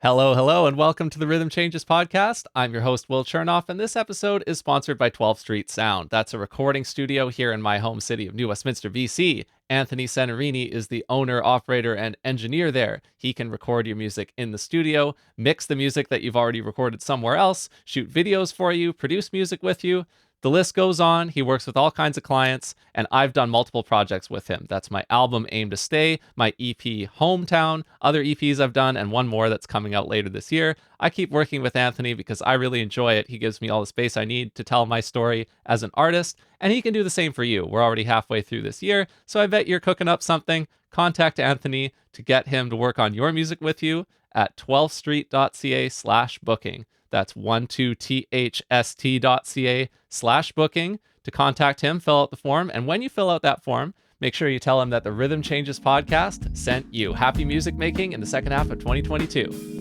Hello, hello, and welcome to the Rhythm Changes podcast. I'm your host, Will Chernoff, and this episode is sponsored by 12th Street Sound. That's a recording studio here in my home city of New Westminster, BC. Anthony Senarini is the owner, operator, and engineer there. He can record your music in the studio, mix the music that you've already recorded somewhere else, shoot videos for you, produce music with you. The list goes on. He works with all kinds of clients, and I've done multiple projects with him. That's my album Aim to Stay, my EP Hometown, other EPs I've done, and one more that's coming out later this year. I keep working with Anthony because I really enjoy it. He gives me all the space I need to tell my story as an artist, and he can do the same for you. We're already halfway through this year, so I bet you're cooking up something. Contact Anthony to get him to work on your music with you at 12thstreet.ca/booking. That's 12thst.ca/booking. To contact him, fill out the form. And when you fill out that form, make sure you tell him that the Rhythm Changes podcast sent you. Happy music making in the second half of 2022.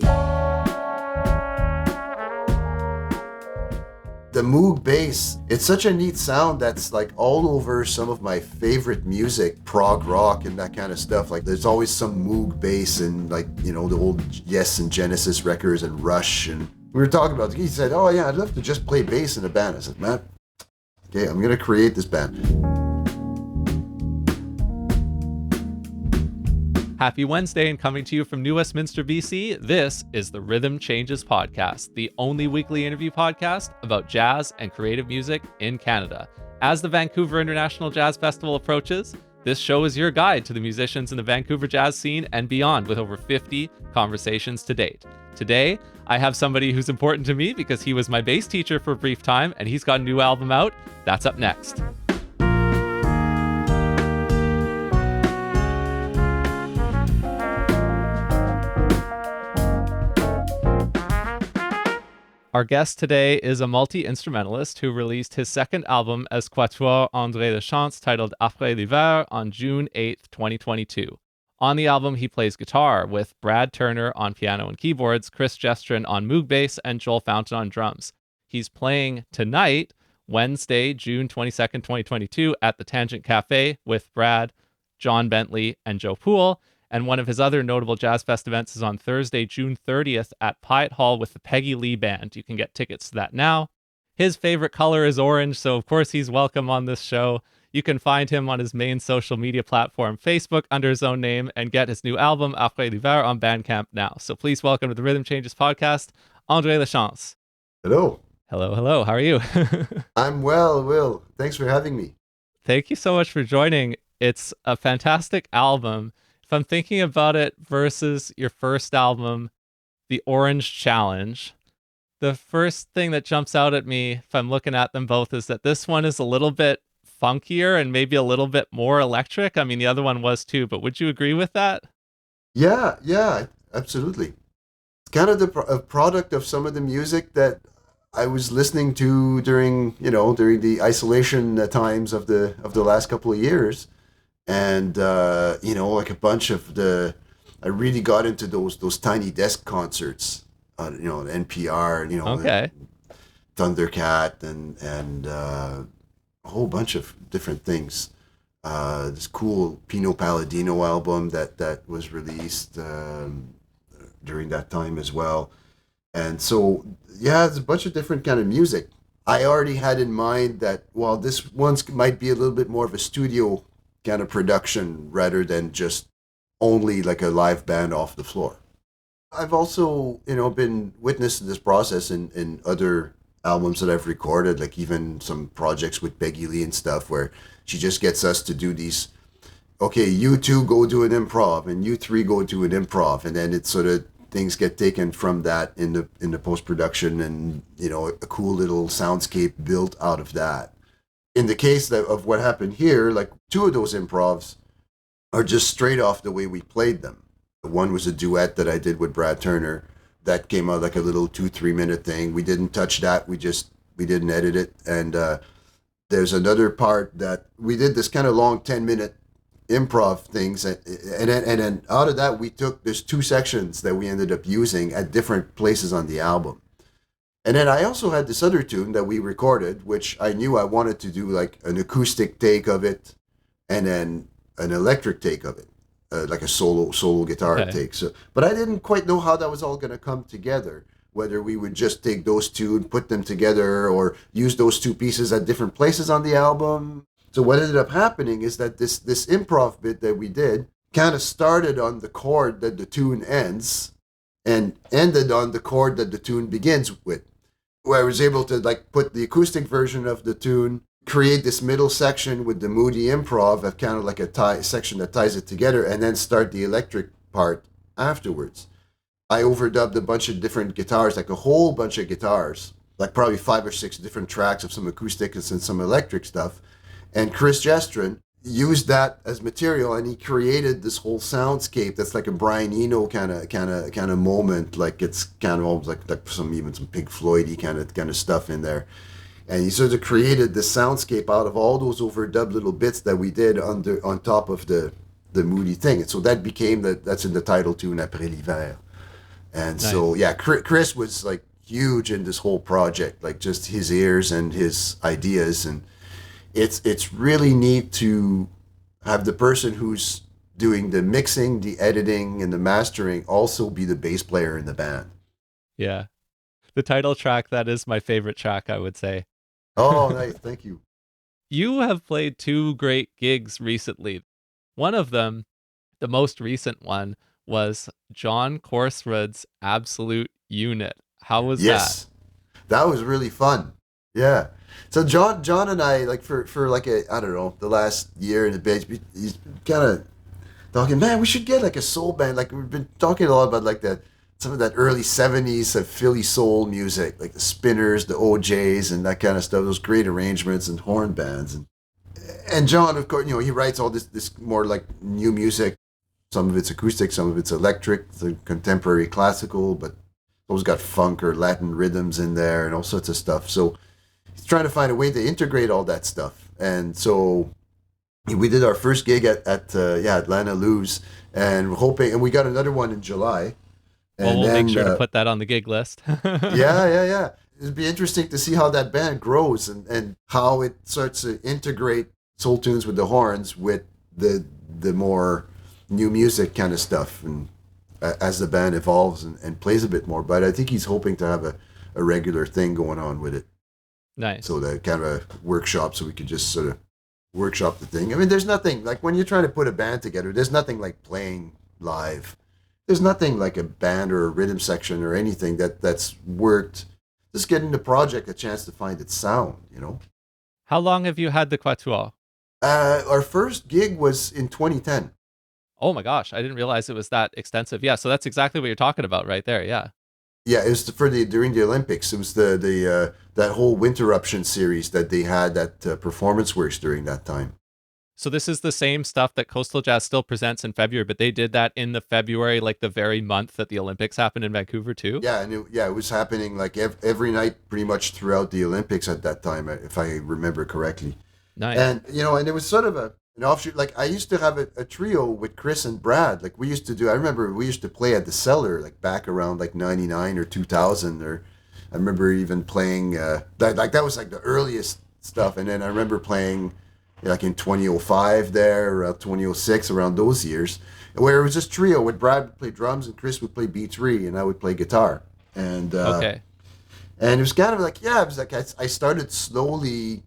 The Moog bass, it's such a neat sound that's like all over some of my favorite music, prog rock and that kind of stuff. Like there's always some Moog bass in like, the old Yes and Genesis records and Rush. And we were talking about it. He said, oh yeah, I'd love to just play bass in a band. I said, man, okay, I'm going to create this band. Happy Wednesday, and coming to you from New Westminster, BC, this is the Rhythm Changes podcast, the only weekly interview podcast about jazz and creative music in Canada. As the Vancouver International Jazz Festival approaches, this show is your guide to the musicians in the Vancouver jazz scene and beyond, with over 50 conversations to date. Today, I have somebody who's important to me because he was my bass teacher for a brief time, and he's got a new album out. That's up next. Our guest today is a multi-instrumentalist who released his second album as Quatuor André Lachance, titled Après l'hiver, on June 8th, 2022. On the album, he plays guitar with Brad Turner on piano and keyboards, Chris Gestrin on Moog bass, and Joel Fountain on drums. He's playing tonight, Wednesday, June 22nd, 2022, at the Tangent Cafe with Brad, John Bentley, and Joe Poole. And one of his other notable Jazz Fest events is on Thursday, June 30th at Pyatt Hall with the Peggy Lee Band. You can get tickets to that now. His favorite color is orange, so of course he's welcome on this show. You can find him on his main social media platform, Facebook, under his own name, and get his new album, Après l'hiver, on Bandcamp now. So please welcome to the Rhythm Changes podcast, André Lachance. Hello. Hello. How are you? I'm well, Will. Thanks for having me. Thank you so much for joining. It's a fantastic album. If I'm thinking about it versus your first album, The Orange Challenge, the first thing that jumps out at me if I'm looking at them both is that this one is a little bit funkier and maybe a little bit more electric. I mean, the other one was too, but would you agree with that? Yeah, absolutely. It's kind of a product of some of the music that I was listening to during the isolation times of the last couple of years. And, like a bunch of I really got into those tiny desk concerts, NPR, Okay. Thundercat and a whole bunch of different things. This cool Pino Palladino album that was released during that time as well. And so, yeah, it's a bunch of different kind of music. I already had in mind that, well, this one might be a little bit more of a studio kind of production rather than just only like a live band off the floor. I've also, been witness to this process in other albums that I've recorded, like even some projects with Peggy Lee and stuff where she just gets us to do these, okay, you two go do an improv and you three go do an improv, and then it's sort of things get taken from that in the post-production, and a cool little soundscape built out of that. In the case of what happened here, like two of those improvs are just straight off the way we played them. One was a duet that I did with Brad Turner that came out like a little 2-3 minute thing. We didn't touch that. We didn't edit it. And there's another part that we did this kind of long 10-minute improv things. And then out of that, there's 2 sections that we ended up using at different places on the album. And then I also had this other tune that we recorded, which I knew I wanted to do like an acoustic take of it and then an electric take of it. like a solo guitar Okay. take. So, but I didn't quite know how that was all going to come together. Whether we would just take those two and put them together, or use those two pieces at different places on the album. So what ended up happening is that this improv bit that we did kind of started on the chord that the tune ends, and ended on the chord that the tune begins with, where I was able to like put the acoustic version of the tune, create this middle section with the moody improv of kind of like a section that ties it together, and then start the electric part afterwards. I overdubbed a bunch of different guitars, like a whole bunch of guitars, like probably 5 or 6 different tracks of some acoustic and some electric stuff. And Chris Jestrin used that as material, and he created this whole soundscape that's like a Brian Eno kind of moment, like it's kind of almost like some Pink Floydy kind of stuff in there. And he sort of created this soundscape out of all those overdubbed little bits that we did on top of the moody thing. And so that became that's in the title tune, Après l'hiver. And so, Nice. yeah, Chris was like huge in this whole project, like just his ears and his ideas. And it's really neat to have the person who's doing the mixing, the editing, and the mastering also be the bass player in the band. Yeah. The title track, that is my favorite track, I would say. Oh, nice. Thank you. You have played two great gigs recently. One of them, the most recent one, was John Corswood's Absolute Unit. How was that? Yes, that was really fun. Yeah. So John and I, like for like I don't know, the last year and a bit, he's kind of talking, man, we should get like a soul band. Like we've been talking a lot about like that some of that early '70s of Philly soul music, like the Spinners, the OJs, and that kind of stuff. Those great arrangements and horn bands, and John, of course, he writes all this more like new music. Some of it's acoustic, some of it's electric, the contemporary classical, but always got funk or Latin rhythms in there and all sorts of stuff. So he's trying to find a way to integrate all that stuff. And so we did our first gig at Atlanta Lou's, and we're hoping, and we got another one in July. Well, And we'll make then, sure to put that on the gig list. yeah. It'd be interesting to see how that band grows, and how it starts to integrate soul tunes with the horns with the more new music kind of stuff, and as the band evolves and plays a bit more. But I think he's hoping to have a regular thing going on with it. So Nice. that kind of a workshop, so we could just sort of workshop the thing. I mean, there's nothing like when you're trying to put a band together, there's nothing like playing live. There's nothing like a band or a rhythm section or anything that's worked. Just getting the project a chance to find its sound. How long have you had the Quatuor? Our first gig was in 2010. Oh my gosh, I didn't realize it was that extensive. Yeah, so that's exactly what you're talking about right there. Yeah. Yeah, it was during the Olympics. It was the that whole Winterruption series that they had at Performance Works during that time. So this is the same stuff that Coastal Jazz still presents in February, but they did that in the February, like the very month that the Olympics happened in Vancouver too. Yeah, and it was happening like every night, pretty much throughout the Olympics at that time, if I remember correctly. Nice. And it was sort of an offshoot. Like I used to have a trio with Chris and Brad. Like we used to do. I remember we used to play at the Cellar, like back around like '99 or 2000. Or I remember even playing that was like the earliest stuff. And then I remember playing like in 2005 there, 2006, around those years, where it was just trio with Brad would play drums and Chris would play B3 and I would play guitar. And Okay. and it was kind of like, yeah, it was like I started slowly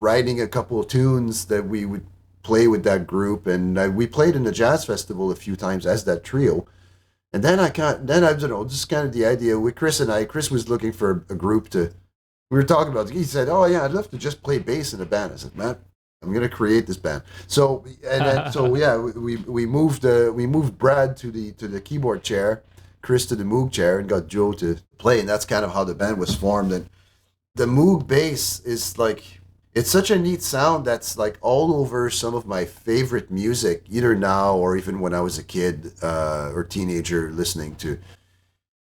writing a couple of tunes that we would play with that group, and we played in the jazz festival a few times as that trio. And then I don't know, just kind of the idea with Chris and I. Chris was looking for a group to. We were talking about. He said, "Oh yeah, I'd love to just play bass in a band." I said, "Matt, I'm gonna create this band." So and then so yeah, we moved Brad to the keyboard chair, Chris to the Moog chair, and got Joe to play, and that's kind of how the band was formed. And the Moog bass is like, it's such a neat sound that's like all over some of my favorite music, either now or even when I was a kid or teenager listening to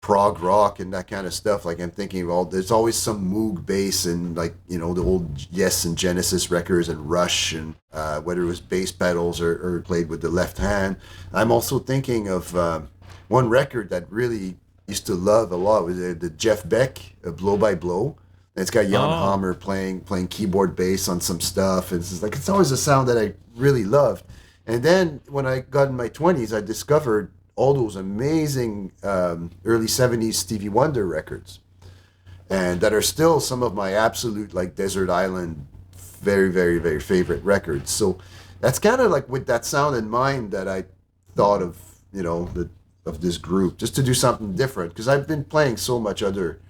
prog rock and that kind of stuff. Like I'm thinking of there's always some Moog bass and like, the old Yes and Genesis records and Rush, and whether it was bass pedals or played with the left hand. I'm also thinking of one record that really used to love a lot was the Jeff Beck, Blow by Blow. And it's got Jan Oh, Hammer playing keyboard bass on some stuff. And it's always a sound that I really loved. And then when I got in my 20s, I discovered all those amazing early 70s Stevie Wonder records, and that are still some of my absolute like desert island very very very favorite records. So that's kind of like with that sound in mind that I thought of, of this group, just to do something different, because I've been playing so much other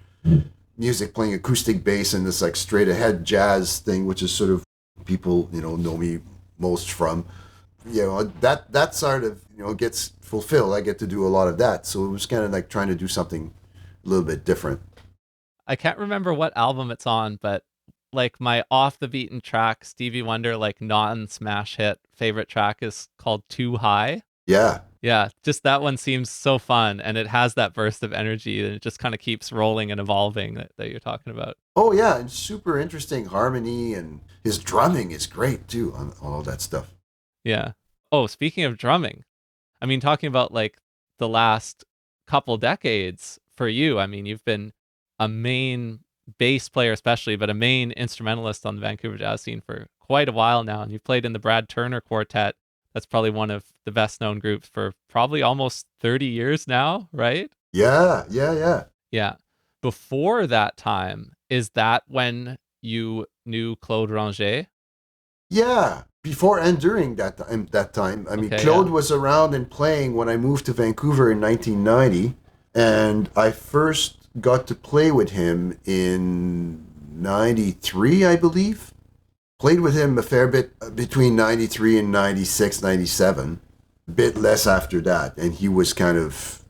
music, playing acoustic bass and this like straight ahead jazz thing, which is sort of people know me most from. That sort of gets fulfilled. I get to do a lot of that, so it was kind of like trying to do something a little bit different. I can't remember what album it's on, but like my off the beaten track Stevie Wonder like non smash hit favorite track is called Too High. Yeah. Yeah, just that one seems so fun and it has that burst of energy and it just kind of keeps rolling and evolving that you're talking about. Oh yeah, and super interesting harmony, and his drumming is great too on all that stuff. Yeah. Oh, speaking of drumming, I mean, talking about like the last couple decades for you, I mean, you've been a main bass player, especially, but a main instrumentalist on the Vancouver jazz scene for quite a while now. And you've played in the Brad Turner Quartet. That's probably one of the best known groups for probably almost 30 years now, right? Yeah, yeah, yeah. Yeah. Before that time, is that when you knew Claude Ranger? Yeah, before and during that time. I mean, Okay, Claude yeah. was around and playing when I moved to Vancouver in 1990, and I first got to play with him in 93, I believe. Played with him a fair bit between 93 and 96, 97. A bit less after that, and he was kind of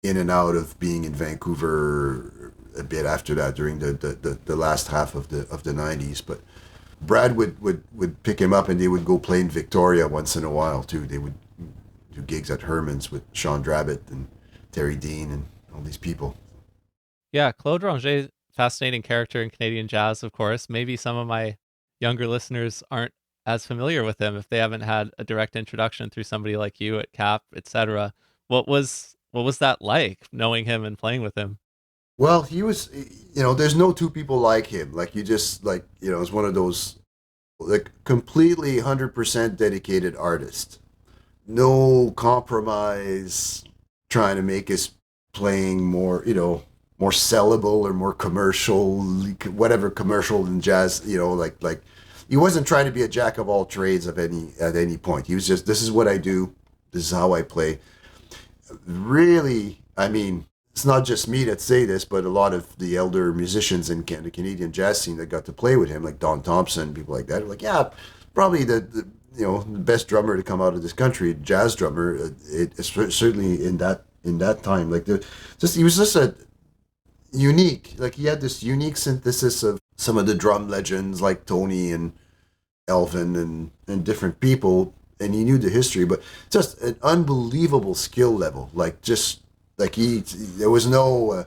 in and out of being in Vancouver a bit after that during the last half of the 90s. But Brad would pick him up and they would go play in Victoria once in a while too. They would do gigs at Herman's with Sean Drabbit and Terry Dean and all these people. Yeah, Claude Ranger, fascinating character in Canadian jazz, of course. Maybe some of my younger listeners aren't as familiar with him if they haven't had a direct introduction through somebody like you at Cap, etc. What was that like, knowing him and playing with him? Well, he was, there's no two people like him. Like you just like, it's one of those like completely 100% dedicated artist. No compromise, trying to make his playing more, more sellable or more commercial, whatever commercial in jazz, like he wasn't trying to be a jack of all trades at any point. He was just, this is what I do, this is how I play. Really, I mean, it's not just me that say this, but a lot of the elder musicians in the Canadian jazz scene that got to play with him, like Don Thompson, people like that, are like, yeah, probably the best drummer to come out of this country, jazz drummer. Certainly in that time, like just he was just a unique, like he had this unique synthesis of some of the drum legends like Tony and Elvin and different people, and he knew the history, but just an unbelievable skill level. Like just like there was no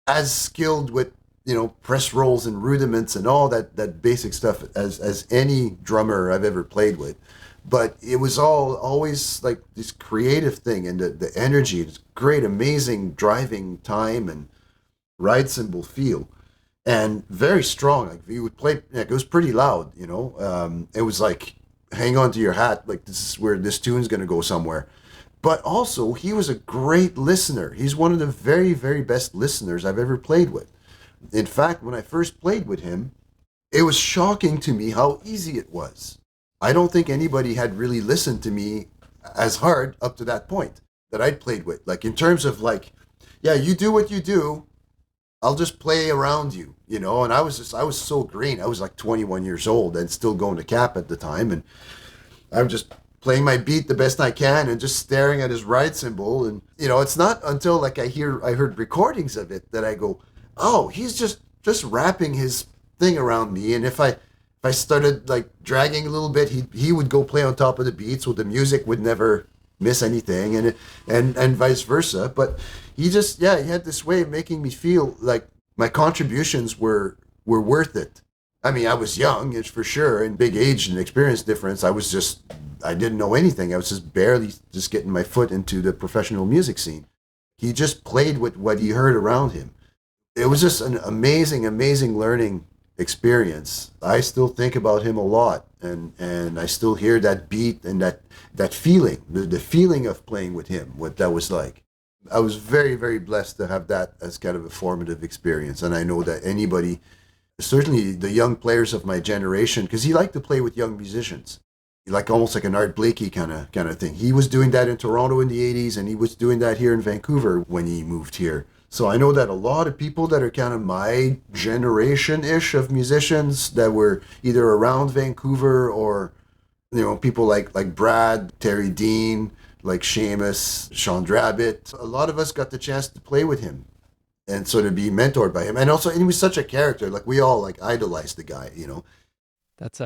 as skilled with press rolls and rudiments and all that basic stuff as any drummer I've ever played with. But it was all always like this creative thing, and the energy, this great, amazing driving time and ride cymbal feel, and very strong. Like he would play, like it was pretty loud. It was like hang on to your hat, like this is where this tune's gonna go somewhere. But also, he was a great listener. He's one of the very, very best listeners I've ever played with. In fact, when I first played with him, it was shocking to me how easy it was. I don't think anybody had really listened to me as hard up to that point that I'd played with. Like in terms of like, yeah, you do what you do, I'll just play around you, And I was so green. I was like 21 years old and still going to Cap at the time, and I'm just playing my beat the best I can and just staring at his ride cymbal. And it's not until like I heard recordings of it that I go, oh, he's just wrapping his thing around me. And if I started like dragging a little bit, he would go play on top of the beat, so the music would never miss anything, and vice versa. But he had this way of making me feel like my contributions were worth it. I mean, I was young, it's for sure, and big age and experience difference. I didn't know anything. I was just barely just getting my foot into the professional music scene. He just played with what he heard around him. It was just an amazing, amazing learning experience, I still think about him a lot, and I still hear that beat and that feeling, the feeling of playing with him, what that was like. I was very, very blessed to have that as kind of a formative experience, and I know that anybody, certainly the young players of my generation, because he liked to play with young musicians, like almost like an Art Blakey kind of thing. He was doing that in Toronto in the '80s, and he was doing that here in Vancouver when he moved here. So I know that a lot of people that are kind of my generation ish of musicians that were either around Vancouver or people like Brad, Terry Dean, like Seamus, Sean Drabbit. A lot of us got the chance to play with him and sort of be mentored by him. And also, and he was such a character. Like we all like idolized the guy. That's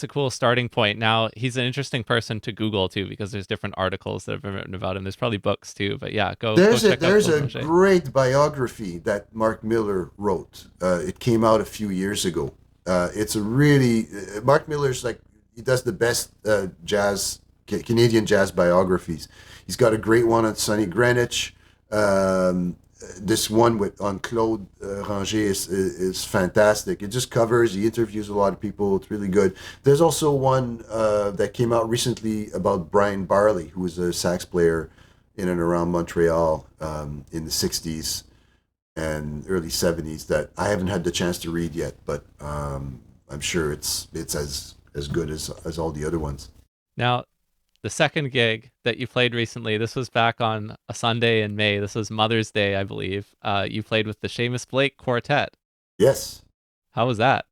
a cool starting point. Now he's an interesting person to Google too, because there's different articles that have been written about him. There's probably books too, but yeah, go check out There's Claude a Mongeau. great biography that Mark Miller wrote. It came out a few years ago. It's a really Mark Miller's like he does the best Canadian jazz biographies. He's got a great one on Sonny Greenwich. This one with on Claude Ranger is fantastic. It just covers. He interviews a lot of people. It's really good. There's also one that came out recently about Brian Barley, who was a sax player in and around Montreal in the '60s and early '70s that I haven't had the chance to read yet, but I'm sure it's as good as all the other ones. Now, the second gig that you played recently, this was back on a Sunday in May. This was Mother's Day, I believe. You played with the Seamus Blake Quartet. Yes, How was that?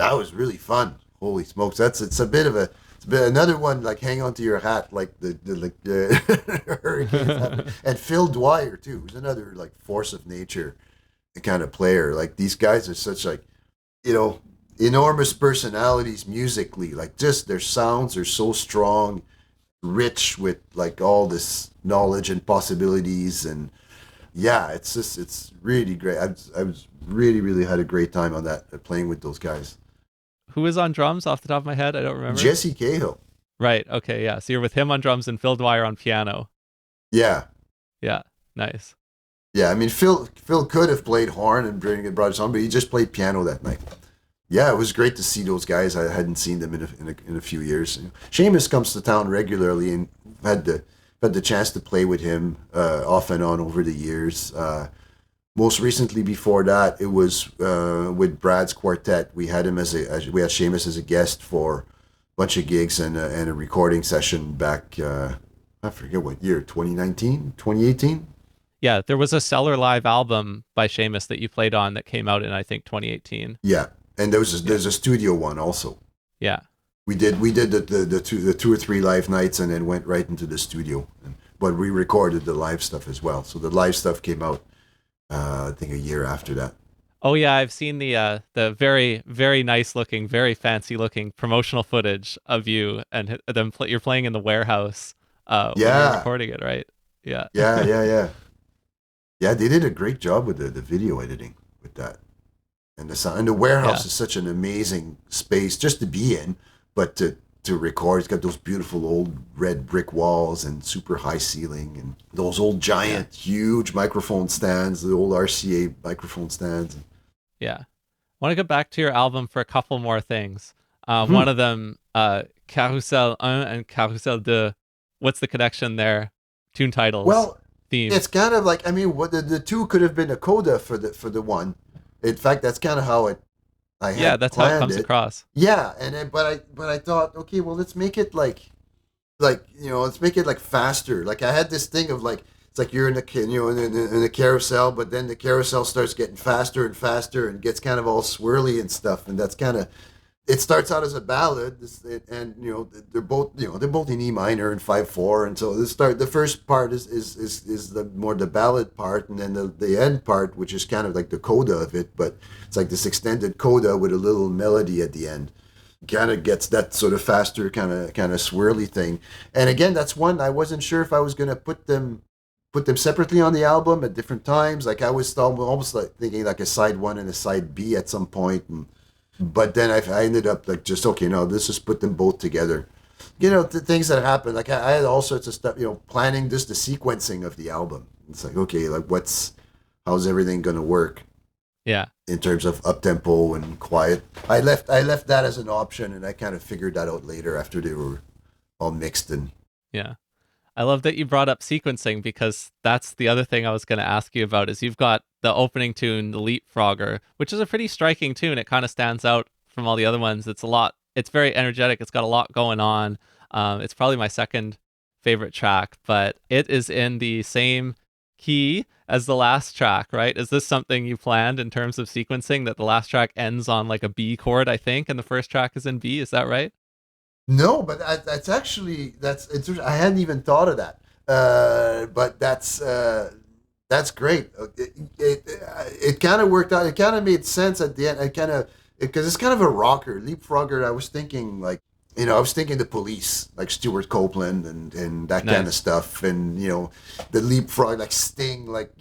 that was really fun. Holy smokes, it's a bit another one like hang on to your hat like the hurricanes happen. And Phil Dwyer too, who's another like force of nature kind of player. Like these guys are such like you know enormous personalities musically. Like just their sounds are so strong, rich with like all this knowledge and possibilities, and yeah, it's really great. I was really really had a great time on that playing with those guys. Who was on drums off the top of my head? I don't remember. Jesse Cahill. Right. Okay. Yeah. So you're with him on drums and Phil Dwyer on piano. Yeah. Yeah. Nice. Yeah, I mean Phil could have played horn and brought us on, but he just played piano that night. Yeah, it was great to see those guys. I hadn't seen them in a few years. Seamus comes to town regularly, and had the chance to play with him off and on over the years. Most recently, before that, it was with Brad's quartet. We had him we had Seamus as a guest for a bunch of gigs and a recording session back. I forget what year, 2019, 2018. Yeah. There was a Cellar Live album by Seamus that you played on that came out in, I think, 2018. Yeah, and there's a studio one also. Yeah. We did the two or three live nights and then went right into the studio. But we recorded the live stuff as well. So the live stuff came out, I think, a year after that. Oh yeah, I've seen the very very nice looking, very fancy looking promotional footage of you and them. You're playing in the warehouse when you're Yeah, recording it, right? Yeah. yeah. Yeah, they did a great job with the video editing with that. And the sound. And the Yeah. warehouse is such an amazing space just to be in, but to record. It's got those beautiful old red brick walls and super high ceiling and those old Yeah. giant, huge microphone stands, the old RCA microphone stands. Yeah. I want to go back to your album for a couple more things. Hmm. One of them, Carousel 1 and Carousel 2. What's the connection there? Tune titles, Well, theme. it's kind of like I mean, what the two could have been a coda for the one. In fact, that's kind of how I Yeah, had that's how it planned comes it. across. Yeah, and then, but I thought, okay, well, let's make it like let's make it like faster. Like I had this thing of like it's like you're in the in the carousel, but then the carousel starts getting faster and faster and gets kind of all swirly and stuff, and that's kind of it starts out as a ballad, and they're both in E minor and 5/4, and so the first part is the more the ballad part, and then the end part, which is kind of like the coda of it, but it's like this extended coda with a little melody at the end. Kind of gets that sort of faster, kind of swirly thing, and again, that's one I wasn't sure if I was gonna put them separately on the album at different times. Like I was almost like thinking like a side one and a side B at some point, but then I ended up like just okay, no, let's just put them both together. Things that happen. Like I had all sorts of stuff. Planning just the sequencing of the album. It's like okay, like how's everything gonna work? Yeah. in terms of up tempo and quiet. I left that as an option, and I kind of figured that out later after they were all mixed and. Yeah. I love that you brought up sequencing because that's the other thing I was going to ask you about is you've got the opening tune, the Leapfrogger, which is a pretty striking tune. It kind of stands out from all the other ones. It's very energetic. It's got a lot going on. It's probably my second favorite track, but it is in the same key as the last track, right? Is this something you planned in terms of sequencing that the last track ends on like a B chord, I think, and the first track is in B? Is that right? No, but that's actually that's it's. I hadn't even thought of that. But that's great. It kind of worked out. It kind of made sense at the end. It kind of because it's kind of a rocker, Leapfrogger. I was thinking like I was thinking the Police, like Stuart Copeland and that kind of Nice. stuff, and the Leapfrog, like Sting, like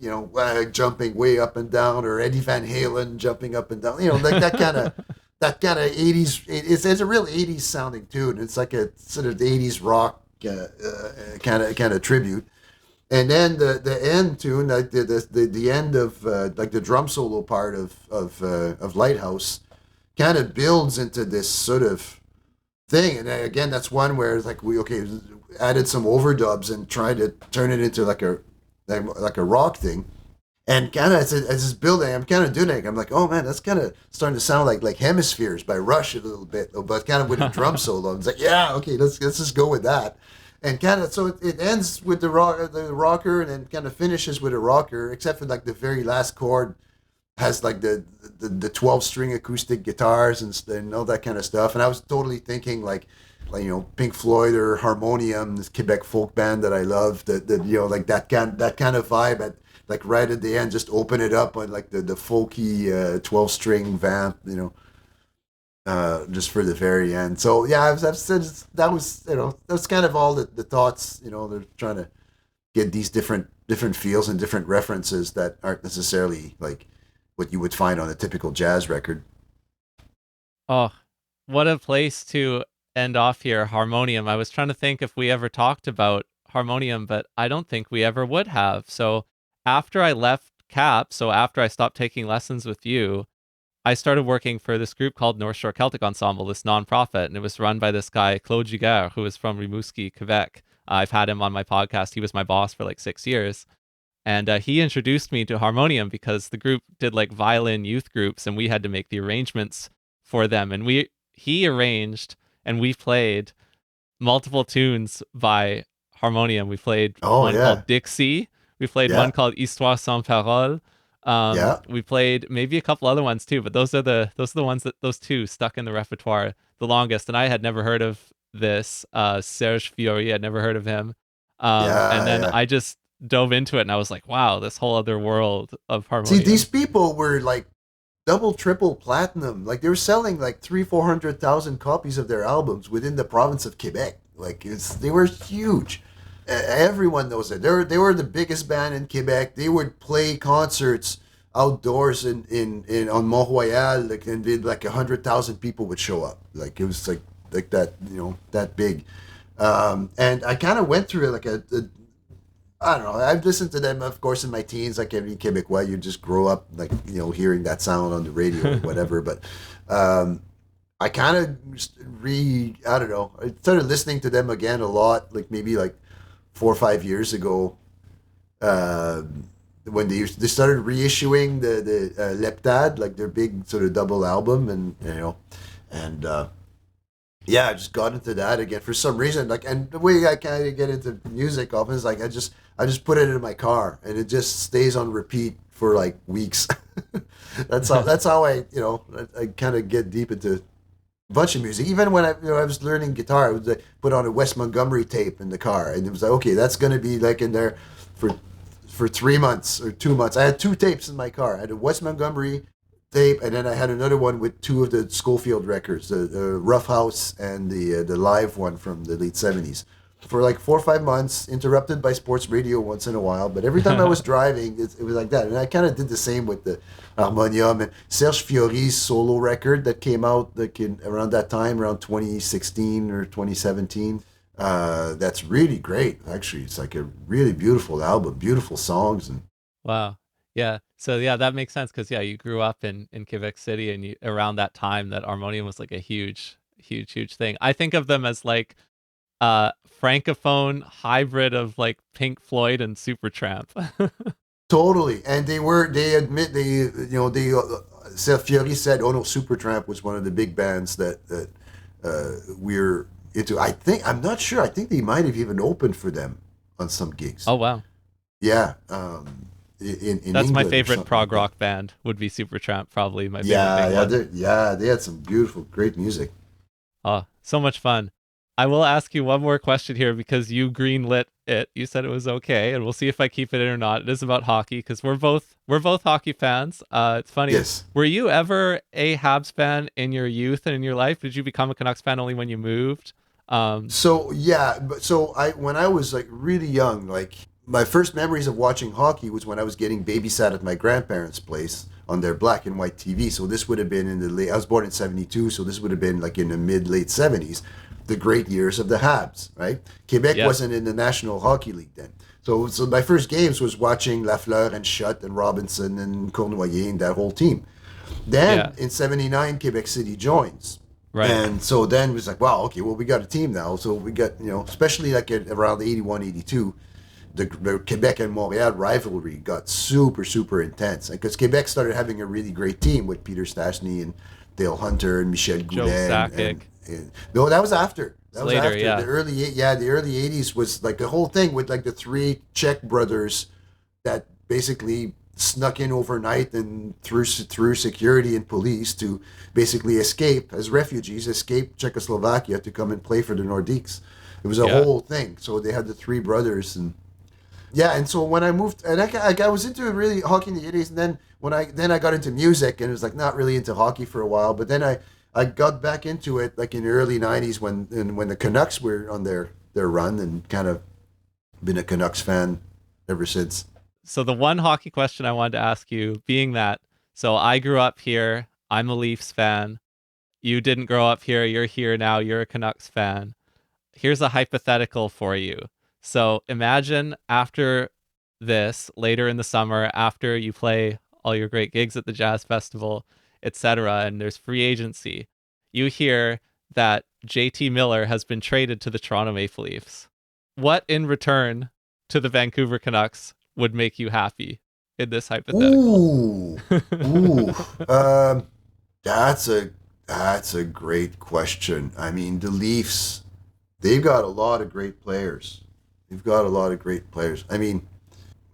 jumping way up and down, or Eddie Van Halen jumping up and down, like that kind of 80s. It's a real 80s sounding tune. It's like a sort of 80s rock kind of tribute. And then the end tune, like the end of like the drum solo part of Lighthouse, kind of builds into this sort of thing. And again, that's one where it's like added some overdubs and tried to turn it into like a rock thing. And kind of as it's building, I'm kind of doing it. I'm like, oh man, that's kind of starting to sound like Hemispheres by Rush a little bit, but kind of with a drum solo. It's like, yeah, okay, let's just go with that. And kind of so it ends with the rocker, and then kind of finishes with a rocker, except for like the very last chord has like the 12 string acoustic guitars and all that kind of stuff. And I was totally thinking like Pink Floyd or Harmonium, this Quebec folk band that I love, that like that kind of vibe at like right at the end, just open it up on like the folky 12 string vamp, just for the very end. So yeah, I've said that's kind of all the thoughts. They're trying to get these different feels and different references that aren't necessarily like what you would find on a typical jazz record. Oh, what a place to end off here. Harmonium. I was trying to think if we ever talked about harmonium, but I don't think we ever would have. So after I left CAP, so after I stopped taking lessons with you, I started working for this group called North Shore Celtic Ensemble, this nonprofit, and it was run by this guy, Claude Giguère, who is from Rimouski, Quebec. I've had him on my podcast. He was my boss for like 6 years. And he introduced me to harmonium because the group did like violin youth groups, and we had to make the arrangements for them. And he arranged and we played multiple tunes by harmonium. We played Oh one yeah, called Dixie. We played yeah, one called Histoire sans parole. yeah, We played maybe a couple other ones too, but those are the ones that those two stuck in the repertoire the longest. And I had never heard of this Serge Fiori. I'd never heard of him. And yeah, then yeah. I just dove into it, and I was like, wow, this whole other world of See, these harmonium. people were like double, triple platinum. Like they were selling like 300,000, 400,000 copies of their albums within the province of Quebec. Like they were huge. Everyone knows it. They were the biggest band in Quebec. They would play concerts outdoors in on Mont Royal, like, and did like 100,000 people would show up. Like it was like that, that big. And I kind of went through it like I don't know. I've listened to them, of course, in my teens. Like every Quebecois, you just grow up like hearing that sound on the radio or whatever. But I kind of I don't know. I started listening to them again a lot, like maybe like 4 or 5 years ago, uh, when they started reissuing the Leptad, like their big sort of double album, and yeah, I just got into that again for some reason. Like, and the way I kind of get into music often is like I just put it in my car and it just stays on repeat for like weeks. That's how I kind of get deep into a bunch of music. Even when I was learning guitar, I would like, put on a Wes Montgomery tape in the car, and it was like, okay, that's gonna be like in there for 3 months or 2 months. I had two tapes in my car. I had a Wes Montgomery tape, and then I had another one with two of the Schofield records, the Rough House and the live one from the late '70s. For like 4 or 5 months, interrupted by sports radio once in a while, but every time I was driving, it was like that. And I kind of did the same with the harmonium and Serge Fiori's solo record that came out like around that time, around 2016 or 2017. That's really great, actually. It's like a really beautiful album, beautiful songs, and Wow. Yeah. So yeah, that makes sense because yeah, you grew up in Quebec City, and around that time that harmonium was like a huge thing. I think of them as like francophone hybrid of like Pink Floyd and Supertramp. Totally, and they admit Seth Fiori said, "Oh no, Supertramp was one of the big bands that we're into." I'm not sure. I think they might have even opened for them on some gigs. Oh wow. Yeah, in That's my England or favorite something like prog that. rock band would be Supertramp, probably my favorite Yeah, big yeah, one. they had some beautiful, great music. Oh, so much fun. I will ask you one more question here because you greenlit it. You said it was okay, and we'll see if I keep it in or not. It is about hockey because we're both hockey fans. It's funny. Yes. Were you ever a Habs fan in your youth and in your life? Did you become a Canucks fan only when you moved? Um, So yeah, but so I when I was like really young, like my first memories of watching hockey was when I was getting babysat at my grandparents' place on their black and white TV. So this would have been in the late. I was born in '72, so this would have been like in the mid late '70s, the great years of the Habs. Right, Quebec yes. wasn't in the National Hockey League then. So my first games was watching Lafleur and Schutt and Robinson and Cournoyer and that whole team. Yeah. Then in '79, Quebec City joins. Right. And so then it was like, wow, okay, well, we got a team now. So we got, especially like around 81, 82, the Quebec and Montreal rivalry got super, super intense. Because Quebec started having a really great team with Peter Stastny and Dale Hunter and Michel Joe Goulet. Sakic. No, that was after. It's That was later. after. Yeah. The early 80s was like the whole thing with like the three Czech brothers that basically snuck in overnight and through security and police to basically escape as refugees, escape Czechoslovakia to come and play for the Nordiques. It was a Yeah. whole thing. So they had the three brothers, and yeah. And so when I moved, and I was into really hockey in the 80s, and then I got into music, and it was like not really into hockey for a while. But then I got back into it like in the early 90s when the Canucks were on their run, and kind of been a Canucks fan ever since. So the one hockey question I wanted to ask you, being that, so I grew up here. I'm a Leafs fan. You didn't grow up here. You're here now. You're a Canucks fan. Here's a hypothetical for you. So imagine after this, later in the summer, after you play all your great gigs at the Jazz Festival, etc., and there's free agency, you hear that JT Miller has been traded to the Toronto Maple Leafs. What in return to the Vancouver Canucks would make you happy in this hypothetical? Ooh, ooh. That's a great question. I mean, the Leafs, they've got a lot of great players. They've got a lot of great players. I mean,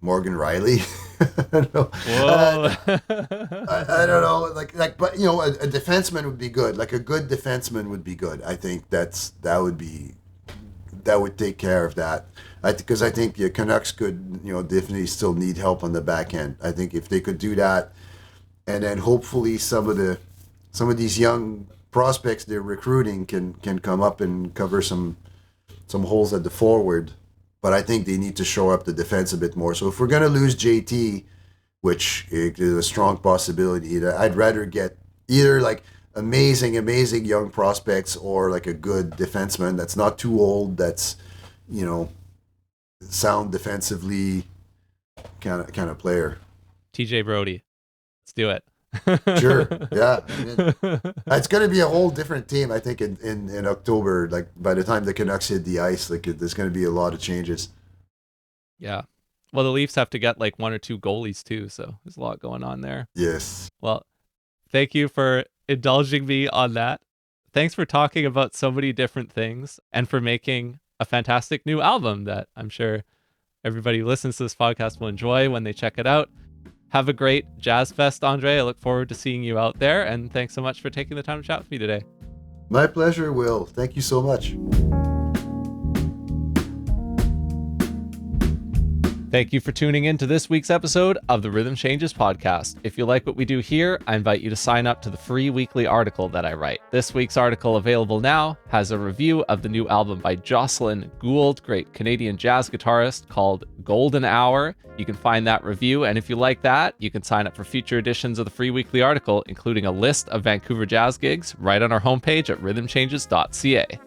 Morgan Riley. I don't know. Whoa. I don't know. But a defenseman would be good. Like a good defenseman would be good. I think that would take care of that. Because I think the Canucks could, definitely still need help on the back end. I think if they could do that, and then hopefully some of these young prospects they're recruiting can come up and cover some holes at the forward. But I think they need to shore up the defense a bit more. So if we're gonna lose JT, which is a strong possibility, I'd rather get either like amazing young prospects or like a good defenseman that's not too old, that's you know sound defensively kind of player. TJ Brody. Let's do it. Sure. Yeah. I mean, it's going to be a whole different team, I think, in October. Like by the time the Canucks hit the ice, there's going to be a lot of changes. Yeah. Well, the Leafs have to get like one or two goalies too, so there's a lot going on there. Yes. Well, thank you for indulging me on that. Thanks for talking about so many different things and for making a fantastic new album that I'm sure everybody who listens to this podcast will enjoy when they check it out. Have a great Jazz Fest, Andre. I look forward to seeing you out there, and thanks so much for taking the time to chat with me today. My pleasure, Will. Thank you so much. Thank you for tuning in to this week's episode of the Rhythm Changes podcast. If you like what we do here, I invite you to sign up to the free weekly article that I write. This week's article, available now, has a review of the new album by Jocelyn Gould, great Canadian jazz guitarist, called Golden Hour. You can find that review, and if you like that, you can sign up for future editions of the free weekly article, including a list of Vancouver jazz gigs, right on our homepage at rhythmchanges.ca.